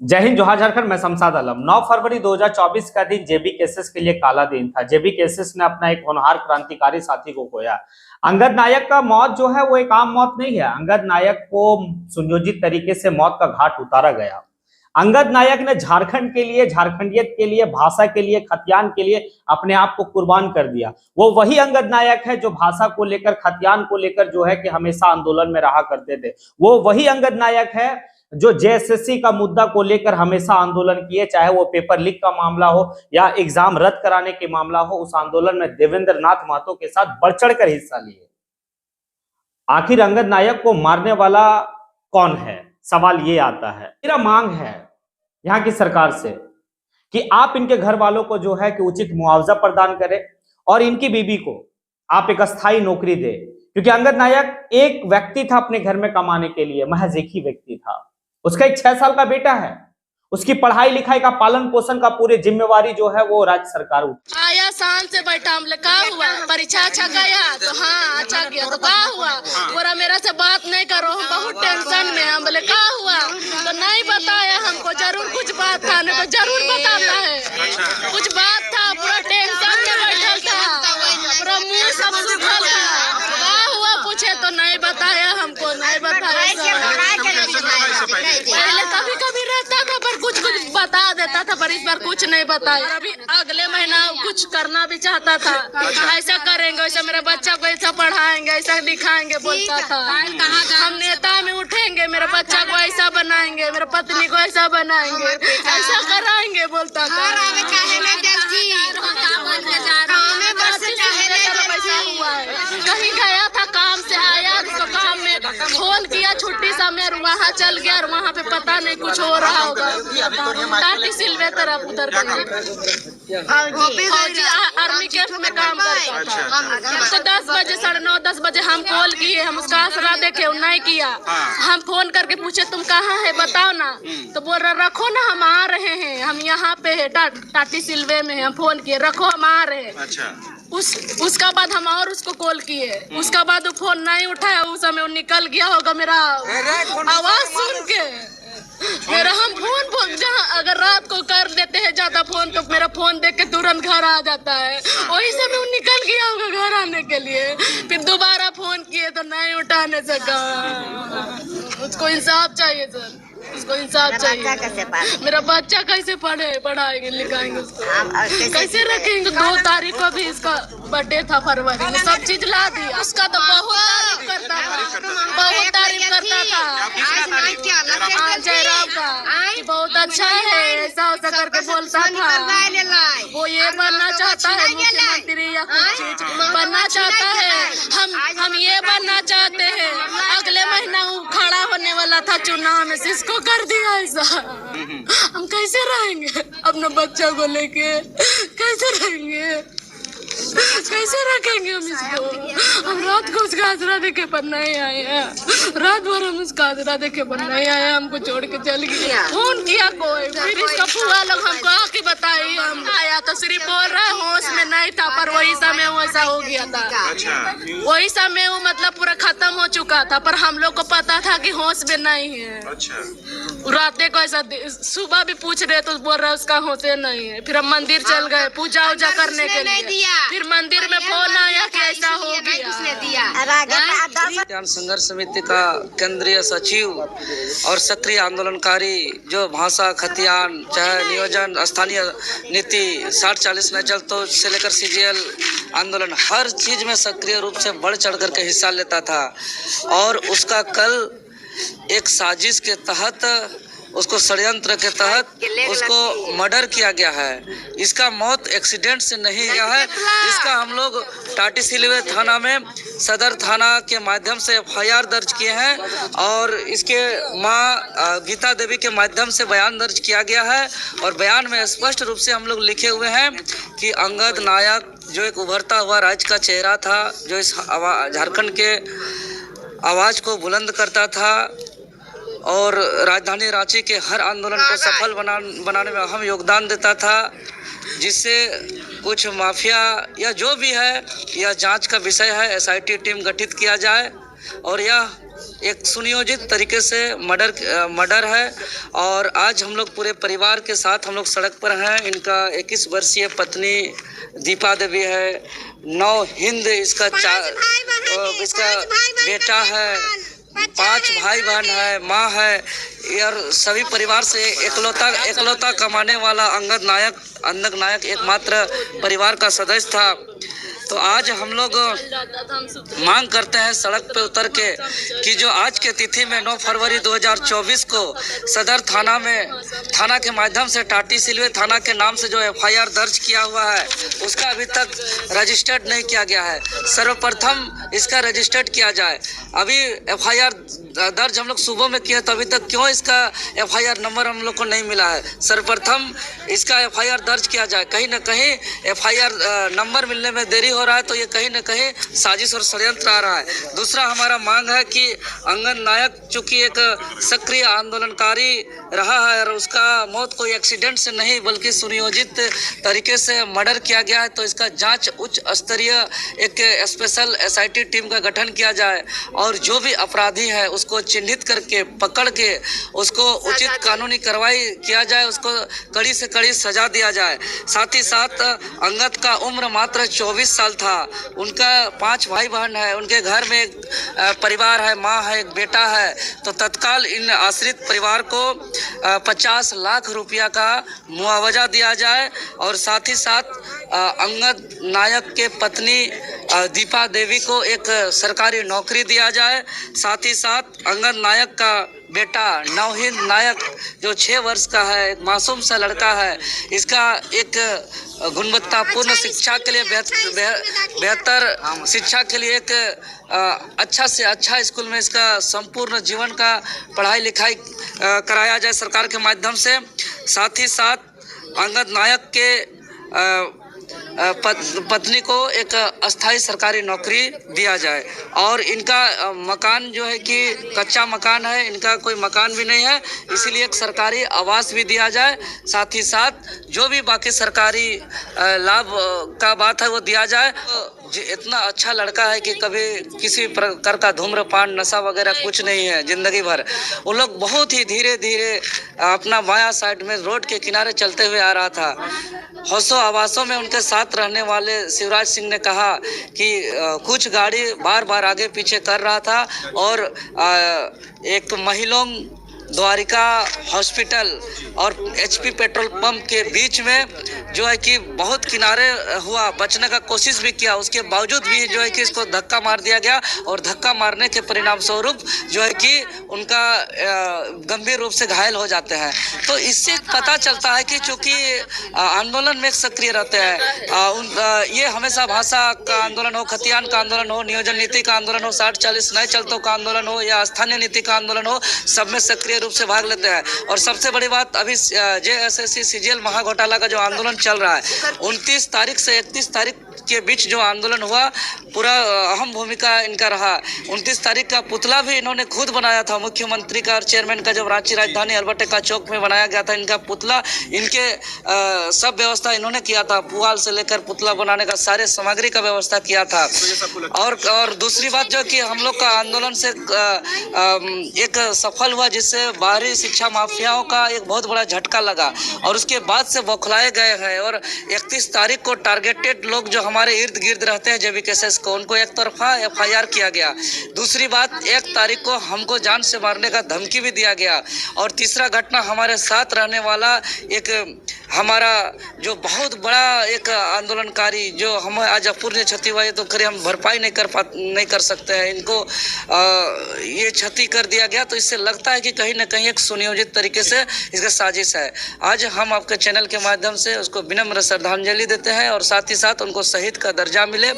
जय हिंद, जोहार झारखंड। मैं शमशाद आलम। 9 फरवरी 2024 का दिन जेबी केसेस के लिए काला दिन था। जेबी केसेस ने अपना एक होनहार क्रांतिकारी साथी को खोया। अंगद नायक का मौत जो है वो एक आम मौत नहीं है। अंगद नायक को सुनियोजित तरीके से मौत का घाट उतारा गया। अंगद नायक ने झारखंड के लिए, झारखंडियत के लिए, भाषा के लिए, खतियान के लिए अपने आप को कुर्बान कर दिया। वो वही अंगद नायक है जो भाषा को लेकर, खतियान को लेकर जो है कि हमेशा आंदोलन में रहा करते थे। वो वही अंगद नायक है जो जेएसएससी का मुद्दा को लेकर हमेशा आंदोलन किए, चाहे वो पेपर लीक का मामला हो या एग्जाम रद्द कराने के मामला हो। उस आंदोलन में देवेंद्र नाथ महतो के साथ बढ़ चढ़कर हिस्सा लिए। आखिर अंगद नायक को मारने वाला कौन है, सवाल ये आता है। मेरा मांग है यहाँ की सरकार से कि आप इनके घर वालों को जो है कि उचित मुआवजा प्रदान करें और इनकी बीबी को आप एक अस्थायी नौकरी दे, क्योंकि अंगद नायक एक व्यक्ति था अपने घर में कमाने के लिए, महज एक ही व्यक्ति था। उसका एक 6 साल का बेटा है। उसकी पढ़ाई लिखाई का, पालन पोषण का पूरी जिम्मेवारी जो है वो राज्य सरकार उठाए। आया शान से बैठा, हमले का हुआ, परीक्षा अच्छा गया तो हाँ अच्छा गया तो का हुआ, बोरा मेरा से बात नहीं करो, हम बहुत टेंशन में। हम बोले का हुआ तो नहीं बताया हमको। जरूर कुछ बात था, नहीं तो जरूर बताता है। कुछ बात था, पूरा टेंशन में बैठल था, पूरा मुंह सब सूखल था। का हुआ पूछे तो नहीं बताया हमको, नहीं बताया। पहले कभी कभी रहता था पर कुछ बता देता था, पर इस बार कुछ नहीं बताया। अभी अगले महीना कुछ करना भी चाहता था, ऐसा करेंगे, ऐसा मेरा बच्चा को ऐसा पढ़ाएंगे, ऐसा दिखाएंगे बोलता था। हम नेता में उठेंगे, मेरा बच्चा को ऐसा बनाएंगे, मेरा पत्नी को ऐसा बनाएंगे, ऐसा कराएंगे बोलता था। कहीं गया था, काम से आया तो काम में फोन किया, छुट्टी समय वहाँ चल गया और वहाँ पे पता नहीं कुछ हो रहा होगा। टाटी सिलवे तरफ उधर आर्मी कैंप में काम करता था। तो 10 बजे, 9:30 10 बजे हम कॉल किए, हम उसका आसरा देखे, नहीं किया। हम फोन करके पूछे तुम कहाँ है बताओ ना, तो बोल रहा रखो ना हम आ रहे हैं, हम यहाँ पे है टाटी सिलवे में। हम फोन किए, रखो हम आ रहे हैं। उसका बाद हम और उसको कॉल किए, उसका बाद वो फोन नहीं उठाया। उस समय वो निकल गया होगा मेरा आवाज सुन के। मेरा हम फोन जहाँ अगर रात को कर देते हैं ज्यादा फोन तो मेरा फोन देख के तुरंत घर आ जाता है। वही समय वो निकल गया होगा घर आने के लिए। फिर दोबारा फोन किए तो नहीं उठाने सका। उसको इंसाफ चाहिए सर, उसको इंसाफ चाहिए। मेरा बच्चा कैसे पढ़ाएंगे लिखाएंगे उसको, कैसे रखेंगे। 2 तारीख को भी इसका बर्थडे था, फरवरी में सब चीज ला दिया। उसका तो बहुत तारीफ करता था, बहुत तारीफ करता था जयराम का, कि बहुत अच्छा है, ऐसा वैसा करके बोलता था। वो ये बनना चाहता है मुख्यमंत्री या कुछ चीज बनना चाहता है। हम ये बनना चाहते हैं। अगले महीना वो खड़ा होने वाला था चुनाव में, इसको कर दिया ऐसा। हम कैसे रहेंगे अपने बच्चा को लेके, कैसे रहेंगे, कैसे रखेंगे हम इसको। हम रात को उसका आसरा देखे पर नहीं आए हैं, रात भर हम उसका आसरा देखे पर नहीं आए, हमको छोड़ के चल गया। फोन किया कोई, फिर इसका फुआ लोग हमको आके बताई। हम आया तो सिर्फ बोल रहा है होश में नहीं था, पर वही समय वैसा हो गया था। वही समय वो मतलब पूरा खत्म हो चुका था, पर हम लोग को पता था कि होश में नहीं है। रात को ऐसा, सुबह भी पूछ रहे तो बोल रहा उसका होश नहीं है। फिर हम मंदिर चल गए पूजा उजा करने के लिए, फिर मंदिर में फोन आया कि ऐसा हो गया। संघर्ष समिति का केंद्रीय सचिव और सक्रिय आंदोलनकारी, जो भाषा, खतियान, चाहे नियोजन, स्थानीय नीति 60-40 नचल तो से लेकर सीजीएल आंदोलन, हर चीज में सक्रिय रूप से बढ़ चढ़ करके हिस्सा लेता था। और उसका कल एक साजिश के तहत, उसको षड्यंत्र के तहत उसको मर्डर किया गया है। इसका मौत एक्सीडेंट से नहीं हुआ है। इसका हम लोग टाटी सिलवे थाना में, सदर थाना के माध्यम से एफआईआर दर्ज किए हैं और इसके मां गीता देवी के माध्यम से बयान दर्ज किया गया है। और बयान में स्पष्ट रूप से हम लोग लिखे हुए हैं कि अंगद नायक जो एक उभरता हुआ राज्य का चेहरा था, जो इस झारखंड के आवाज़ को बुलंद करता था और राजधानी रांची के हर आंदोलन को सफल बनाने में अहम योगदान देता था, जिससे कुछ माफिया या जो भी है यह जांच का विषय है। एसआईटी टीम गठित किया जाए और यह एक सुनियोजित तरीके से मर्डर है। और आज हम लोग पूरे परिवार के साथ हम लोग सड़क पर हैं। इनका 21 वर्षीय पत्नी दीपा देवी है, 9 हिंद इसका बेटा है, 5 भाई बहन है, माँ है, और सभी परिवार से एकलौता कमाने वाला अंगद नायक एकमात्र परिवार का सदस्य था। तो आज हम लोग मांग करते हैं सड़क पे उतर के कि जो आज के तिथि में 9 फरवरी 2024 को सदर थाना के माध्यम से टाटी सिलवे थाना के नाम से जो FIR दर्ज किया हुआ है उसका अभी तक रजिस्टर्ड नहीं किया गया है। सर्वप्रथम इसका रजिस्टर्ड किया जाए। अभी FIR दर्ज हम लोग सुबह में किया तो अभी तक क्यों इसका FIR नंबर हम लोग को नहीं मिला है? सर्वप्रथम इसका FIR दर्ज किया जाए। कहीं ना कहीं FIR नंबर मिलने में देरी हो रहा है तो ये कहीं ना कहीं साजिश और षड्यंत्र आ रहा है। दूसरा हमारा मांग है कि अंगद नायक चूंकि एक सक्रिय आंदोलनकारी रहा है और उसका मौत कोई एक्सीडेंट से नहीं बल्कि सुनियोजित तरीके से मर्डर किया गया है, तो इसका जांच उच्च स्तरीय एक स्पेशल SIT टीम का गठन किया जाए और जो भी अपराधी है उसको चिन्हित करके पकड़ के उसको उचित कानूनी कार्रवाई किया जाए, उसको कड़ी से कड़ी सजा दिया जाए। साथ ही साथ अंगद का उम्र मात्र 24 साल था। उनका 5 भाई बहन है, उनके घर में एक परिवार है, माँ है, एक बेटा है। तो तत्काल इन आश्रित परिवार को 50 लाख रुपया का मुआवजा दिया जाए और साथ ही साथ अंगद नायक के पत्नी दीपा देवी को एक सरकारी नौकरी दिया जाए। साथ ही साथ अंगद नायक का बेटा नवहिंद नायक जो 6 वर्ष का है, एक मासूम सा लड़का है, इसका एक गुणवत्तापूर्ण शिक्षा के लिए बेहतर शिक्षा के लिए एक अच्छा से अच्छा स्कूल में इसका संपूर्ण जीवन का पढ़ाई लिखाई कराया जाए सरकार के माध्यम से। साथ ही साथ अंगद नायक के पत्नी को एक अस्थाई सरकारी नौकरी दिया जाए और इनका मकान जो है कि कच्चा मकान है, इनका कोई मकान भी नहीं है, इसीलिए एक सरकारी आवास भी दिया जाए। साथ ही साथ जो भी बाकी सरकारी लाभ का बात है वो दिया जाए। इतना अच्छा लड़का है कि कभी किसी प्रकार का धूम्रपान नशा वगैरह कुछ नहीं है जिंदगी भर। उन लोग बहुत ही धीरे धीरे अपना बायां साइड में रोड के किनारे चलते हुए आ रहा था। हौसों आवासों में उनके साथ रहने वाले शिवराज सिंह ने कहा कि कुछ गाड़ी बार बार आगे पीछे कर रहा था और एक महिलों द्वारिका हॉस्पिटल और HP पेट्रोल पंप के बीच में जो है कि बहुत किनारे हुआ, बचने का कोशिश भी किया, उसके बावजूद भी जो है कि इसको धक्का मार दिया गया और धक्का मारने के परिणाम स्वरूप जो है कि उनका गंभीर रूप से घायल हो जाते हैं। तो इससे पता चलता है कि चूंकि आंदोलन में सक्रिय रहते हैं, ये हमेशा भाषा का आंदोलन हो, खतियान का आंदोलन हो, नियोजन नीति का आंदोलन हो, 60-40 नए चलतों का आंदोलन हो या स्थानीय नीति का आंदोलन हो, सब में सक्रिय रूप से भाग लेते हैं। और सबसे बड़ी बात अभी JSSC CGL महाघोटाला का जो आंदोलन चल रहा है, 29 तारीख से 31 तारीख के बीच जो आंदोलन हुआ पूरा अहम भूमिका इनका रहा। 29 तारीख का पुतला भी इन्होंने खुद बनाया था, मुख्यमंत्री का और चेयरमैन का जब रांची राजधानी अल्बर्ट एक्का चौक में बनाया गया था इनका पुतला, इनके सब व्यवस्था इन्होंने किया था, पुआल से लेकर पुतला बनाने का सारे सामग्री का व्यवस्था किया था। और दूसरी बात जो कि हम लोग का आंदोलन से एक सफल हुआ जिससे बाहरी शिक्षा माफियाओं का एक बहुत बड़ा झटका लगा और उसके बाद से बौखलाए गए हैं। और 31 तारीख को टारगेटेड लोग जो हमारे इर्द गिर्द रहते हैं JBKSS को, उनको एक तरफा FIR किया गया। दूसरी बात 1 तारीख को हमको जान से मारने का धमकी भी दिया गया। और तीसरा घटना हमारे साथ रहने वाला एक हमारा जो बहुत बड़ा एक आंदोलनकारी जो हमें आज अपूर्णीय क्षति हुई है तो खैर हम भरपाई नहीं कर सकते हैं, इनको ये क्षति कर दिया गया। तो इससे लगता है कि कहीं ना कहीं एक सुनियोजित तरीके से इसका साजिश है। आज हम आपके चैनल के माध्यम से उसको विनम्र श्रद्धांजलि देते हैं और साथ ही साथ उनको शहीद का दर्जा मिले।